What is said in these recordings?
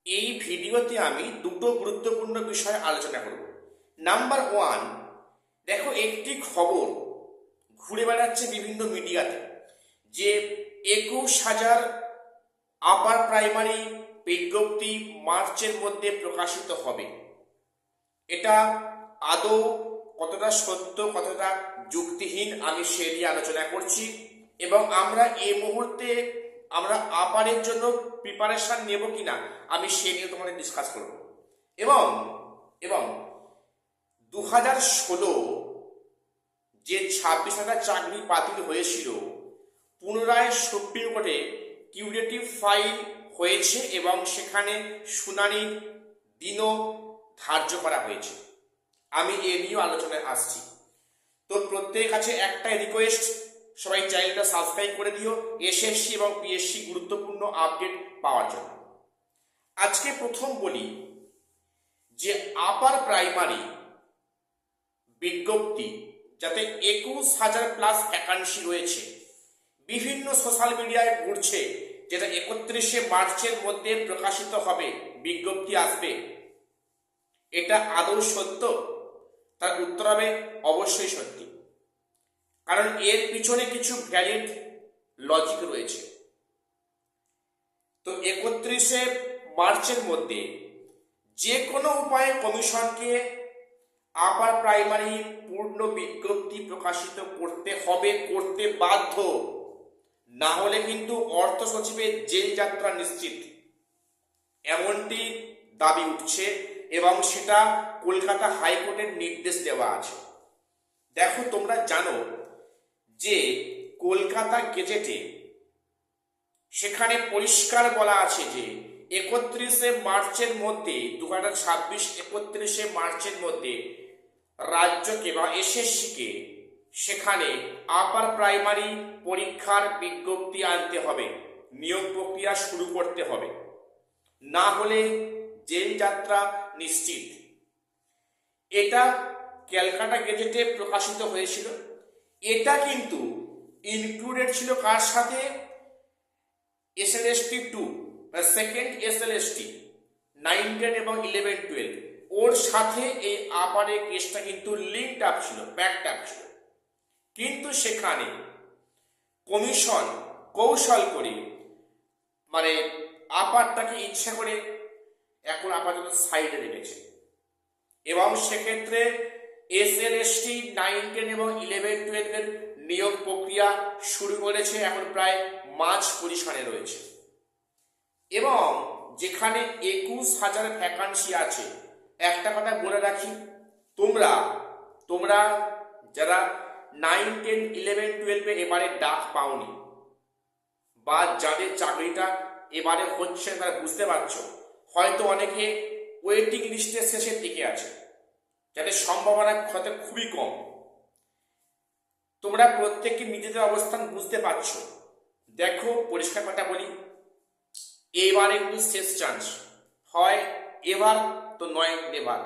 এই ভিডিওতে আমি দুটো গুরুত্বপূর্ণ বিষয় আলোচনা করব। নাম্বার ওয়ান, দেখো একটি খবর ঘুরে বেড়াচ্ছে বিভিন্ন মিডিয়াতে যে 21,000 আপার প্রাইমারি বিজ্ঞপ্তি মার্চের মধ্যে প্রকাশিত হবে। এটা আদৌ কতটা সত্য কতটা যুক্তিহীন আমি সে নিয়ে আলোচনা করছি, এবং আমরা এই মুহূর্তে আমরা আপারের জন্য প্রিপারেশন নেব কিনা আমি সে নিয়ে তোমাদের ডিসকাস করব। এবং এবং 2016 যে 26,000 চাকরি বাতিল হয়েছিল, পুনরায় সুপ্রিম কোর্টে কিউরেটিভ ফাইল হয়েছে এবং সেখানে শুনানির দিনও ধার্য করা হয়েছে। আমি এ নিয়েও আলোচনায় আসছি। তো প্রত্যেকের কাছে একটাই রিকোয়েস্ট, সবাই চ্যানেলটা সাবস্ক্রাইব করে দিও এসএসসি এবং পিএসসি গুরুত্বপূর্ণ আপডেট পাওয়ার জন্য। আজকে প্রথম বলি যে আপার প্রাইমারি বিজ্ঞপ্তি যাতে 21,000 প্লাস ভ্যাকান্সি রয়েছে, বিভিন্ন সোশ্যাল মিডিয়ায় ঘুরছে, যেটা 31শে মার্চের মধ্যে প্রকাশিত হবে, বিজ্ঞপ্তি আসবে। এটা আদৌ সত্য? তার উত্তর হবে অবশ্যই সত্যি, কারণ এর পিছনে কিছু ভ্যালিড লজিক রয়েছে। তো 31শে মার্চের মধ্যে যে কোনো উপায়ে কমিশনকে আপার প্রাইমারি পূর্ণ বিজ্ঞপ্তি প্রকাশিত করতে হবে, করতে বাধ্য, না হলে কিন্তু অর্থ সচিবের জেল যাত্রা নিশ্চিত, এমনটি দাবি উঠছে এবং সেটা কলকাতা হাইকোর্টের নির্দেশ দেওয়া আছে। দেখো, তোমরা জানো যে কলকাতা গেজেটে সেখানে পরিষ্কার বলা আছে যে 31শে মার্চের মধ্যে 2026 31শে মার্চের মধ্যে রাজ্যকে বা এসএসসিকে সেখানে আপার প্রাইমারি পরীক্ষার বিজ্ঞপ্তি আনতে হবে, নিয়োগ প্রক্রিয়া শুরু করতে হবে, না হলে জেল যাত্রা নিশ্চিত। এটা ক্যালকাটা গেজেটে প্রকাশিত হয়েছিল। এটা কিন্তু ইনক্লুডেড ছিল কার সাথে? এসএলএসটি 2, সেকেন্ড এসএলএসটি 9, 10 এবং 11, 12, ওর সাথে এই আপারের কেসটা কিন্তু লিঙ্কড আপ ছিল, ব্যাকড আপ ছিল। কিন্তু সেখানে কমিশন কৌশল করে মানে আপারটাকে ইচ্ছা করে এখন আপাতত সাইডে রেখেছে, এবং সেক্ষেত্রে এসএলএসটি 9, 10 এবং 11, 12 এর নিয়োগ প্রক্রিয়া শুরু করেছে, এখন প্রায় মাঝ পজিশনে রয়েছে। এবং যেখানে 21,000 ভ্যাকান্সি আছে, একটা কথা বলে রাখি, তোমরা যারা 9, 10, 11, 12 এবারে ডাক পাওনি বা যাদের চাকরিটা এবারে হচ্ছে তারা বুঝতে পারছো, হয়তো অনেকে ওয়েটিং লিস্টের শেষের দিকে আছে, যাদের সম্ভাবনা হয়তো খুবই কম। তোমরা প্রত্যেকে নিজেদের অবস্থান বুঝতে পারছো। দেখো, পরিষ্কার কথা বলি, এবারে কিন্তু শেষ চান্স, হয় এবার তো নয় নেবার।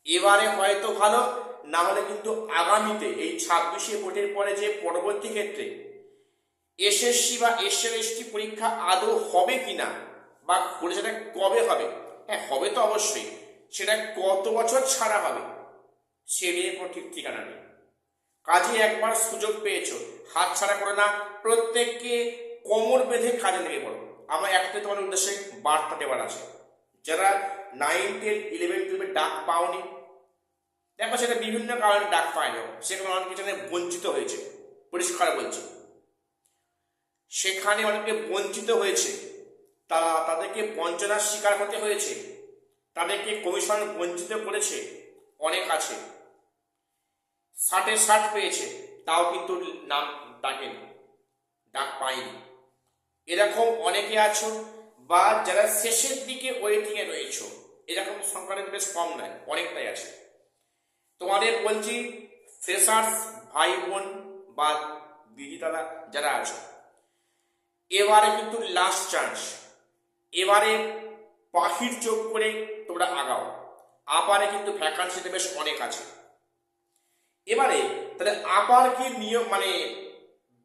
এবারে হয়তো ভালো, না হলে কিন্তু আগামীতে এই 26শে ভোটের পরে যে পরবর্তী ক্ষেত্রে এসএসসি বা এসএলএসটি পরীক্ষা আদৌ হবে কিনা বা সেটা কবে হবে, হ্যাঁ হবে তো অবশ্যই, সেটা কত বছর ছাড়া হবে সে নিয়ে কোনো ঠিক ঠিকানা নেই। কাজে একবার সুযোগ পেয়েছো, হাত ছাড়া করো না, প্রত্যেককে কোমর বেঁধে কাজে লেগে পড়ো। আমার একটাই তোমার উদ্দেশ্যে বার্তা দেওয়ার আছে, যারা 9, 10, 11, 12 ডাক পাওনি, দেখো সেটা বিভিন্ন কারণে ডাক পায়নি, সেখানে অনেক কিছু বঞ্চিত হয়েছে, পরিষ্কার বলছি, সেখানে অনেকে বঞ্চিত হয়েছে, তাদেরকে বঞ্চনার শিকার হতে হয়েছে, তাদেরকে কমিশন বঞ্চিত করেছে। অনেক আছে 60-এ 60 পেয়েছে, তাও কিন্তু নাম ডাকেনি, ডাক পায়নি। এরকম অনেকে আছো, বা যারা শেষের দিকে ওয়েটিংয়ে রয়েছো, এরকম সংখ্যাটা বেশ কম নয়, অনেকটাই আছে। তোমাদের বলছি, ফ্রেশার্স ভাই বোন বা দিদি দাদা যারা আছো, এবারে কিন্তু লাস্ট চান্স, এবারে পাখির চোখ করে তোমরা আগাও। আপারে কিন্তু ভ্যাকান্সিতে বেশ অনেক আছে। এবারে তাহলে আবার কি নিয়োগ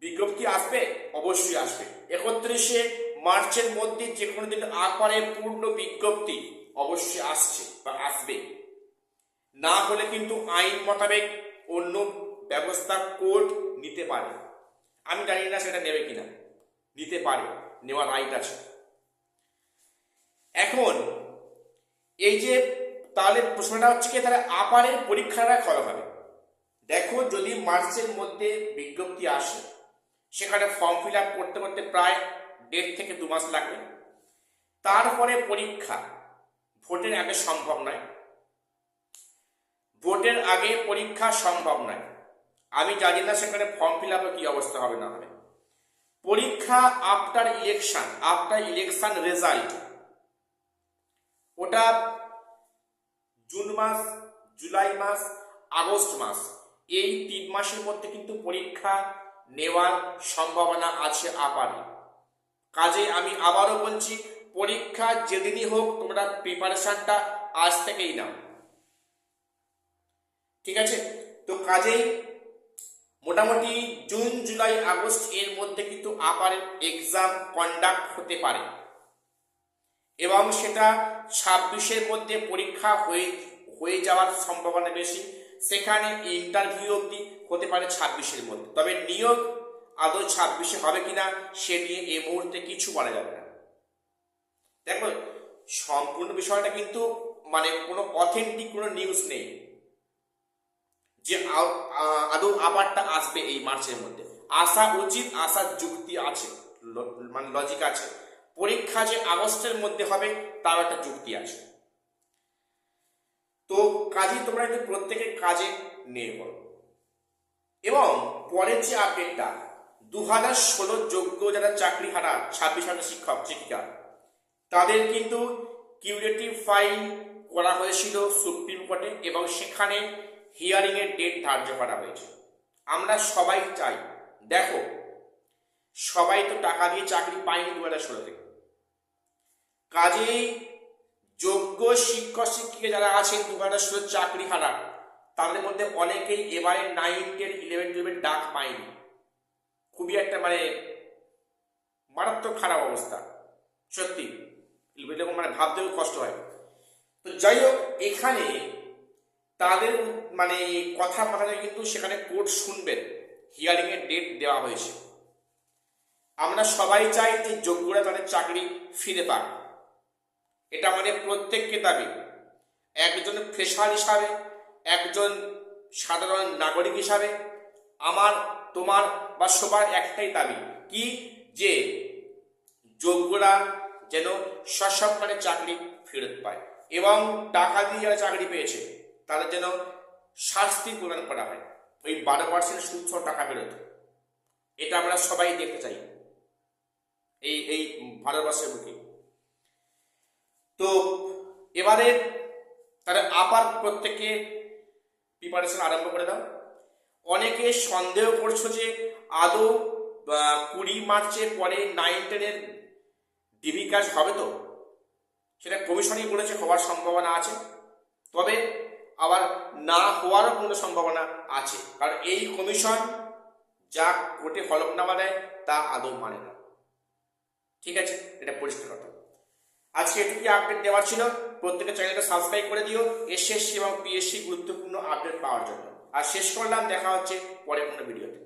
বিজ্ঞপ্তি আসবে? অবশ্যই আসবে। 31শে মার্চের মধ্যে যে কোনো দিন আপারের পূর্ণ বিজ্ঞপ্তি অবশ্যই আসছে বা আসবে, না হলে কিন্তু আইন মোতাবেক অন্য ব্যবস্থা কোর্ট নিতে পারে। আমি জানি না সেটা নেবে কিনা, নিতে পারে, নেওয়ার রাইট আছে। এখন এই যে তাহলে প্রশ্নটা হচ্ছে কি, তাহলে আপারের পরীক্ষাটা কবে হবে? দেখো, যদি মার্চের মধ্যে বিজ্ঞপ্তি আসে, সেখানে ফর্ম ফিল আপ করতে করতে প্রায় 1.5 থেকে 2 মাস লাগবে। তারপরে পরীক্ষা, ভোটের আগে সম্ভব নয়, ভোটের আগে পরীক্ষা সম্ভব নয়। আমি জানি না সেখানে ফর্ম ফিল আপে কি অবস্থা হবে না হবে। পরীক্ষা আফটার ইলেকশন রেজাল্ট, ওটা জুন মাস, জুলাই মাস, আগস্ট মাস, এই 3 মাসের মধ্যে কিন্তু পরীক্ষা নেওয়ার সম্ভাবনা আছে আপারে। কাজে আমি আবারও বলছি, পরীক্ষা যেদিনই হোক তোমরা প্রিপারেশনটা আজ থেকেই নাও, ঠিক আছে? তো কাজেই মোটামুটি জুন, জুলাই, আগস্ট এর মধ্যে কিন্তু আপারের এক্সাম কন্ডাক্ট হতে পারে, এবং সেটা 26-এর মধ্যে পরীক্ষা হয়ে যাওয়ার সম্ভাবনা বেশি। সেখানে ইন্টারভিউ অবধি হতে পারে 26-এর মধ্যে। তবে নিয়োগ আদৌ 26-এ হবে কিনা সে নিয়ে এই মুহূর্তে কিছু বলা যাবে না। দেখো, সম্পূর্ণ বিষয়টা কিন্তু মানে কোনো অথেন্টিক কোনো নিউজ নেই যে আদৌ আবারটা আসবে এই মার্চের মধ্যে। আসা উচিত, আসার যুক্তি আছে, মানে লজিক আছে। পরীক্ষা যে আগস্টের মধ্যে হবে তার একটা যুক্তি আছে। তো কাজে তোমরা কিন্তু প্রত্যেকের কাজে নিয়ে পড়ো। এবং পরের যে আপডেটটা, 2016 যোগ্য যারা চাকরি হারা 26,000 শিক্ষক শিক্ষিকা, তাদের কিন্তু কিউরেটিভ ফাইল করা হয়েছিল সুপ্রিম কোর্টে, এবং সেখানে হিয়ারিং এর ডেট ধার্য করা হয়েছে। আমরা সবাই চাই, দেখো সবাই তো টাকা দিয়ে চাকরি পায়নি 2016 থেকে। কাজেই যোগ্য শিক্ষক শিক্ষিকা যারা আছেন 2016 চাকরি হারা, তাদের মধ্যে অনেকেই এবারে 9, 10, 11, 12 ডাক পায়নি। খুবই একটা মানে মারাত্মক খারাপ অবস্থা, সত্যি এরকম মানে ভাবতেও কষ্ট হয়। তো যাই হোক, এখানে তাদের মানে কথা মাথায় কিন্তু সেখানে কোর্ট শুনবেন, হিয়ারিং এর ডেট দেওয়া হয়েছে। আমরা সবাই চাই যে যোগ্যরা তাদের চাকরি ফিরে পাক, এটা আমাদের প্রত্যেককে দাবি। একজন ফ্রেশার হিসাবে, একজন সাধারণ নাগরিক হিসাবে আমার, তোমার বা সবার একটাই দাবি, কি যে যোগ্যরা যেন সসম্মানে চাকরি ফেরত পায়, এবং টাকা দিয়ে যারা চাকরি পেয়েছে তাদের যেন শাস্তি প্রদান করা হয়, ওই 12% সুদ সহ টাকা ফেরত। এটা আমরা সবাই দেখতে চাই এই ভারতবর্ষের বুকে। তো এবারে তারা আবার প্রত্যেকে প্রিপারেশন আরম্ভ করে দাও। অনেকে সন্দেহ করছো যে আদৌ 20 মার্চের পরে 9, 10-এর ডিবি কাজ হবে। তো সেটা কমিশনই বলেছে হওয়ার সম্ভাবনা আছে, তবে আবার না হওয়ারও কোনো সম্ভাবনা আছে, কারণ এই কমিশন যা কোর্টে হলফনামা দেয় তা আদৌ মানে না, ঠিক আছে? এটা পরিষ্কার কথা। আজকে এটুকুই আপডেট দেওয়ার ছিল। প্রত্যেকের চ্যানেলটা সাবস্ক্রাইব করে দিও এসএসসি এবং পিএসসি গুরুত্বপূর্ণ আপডেট পাওয়ার জন্য। আর শেষ করলাম, দেখা হচ্ছে পরে কোনো ভিডিওতে।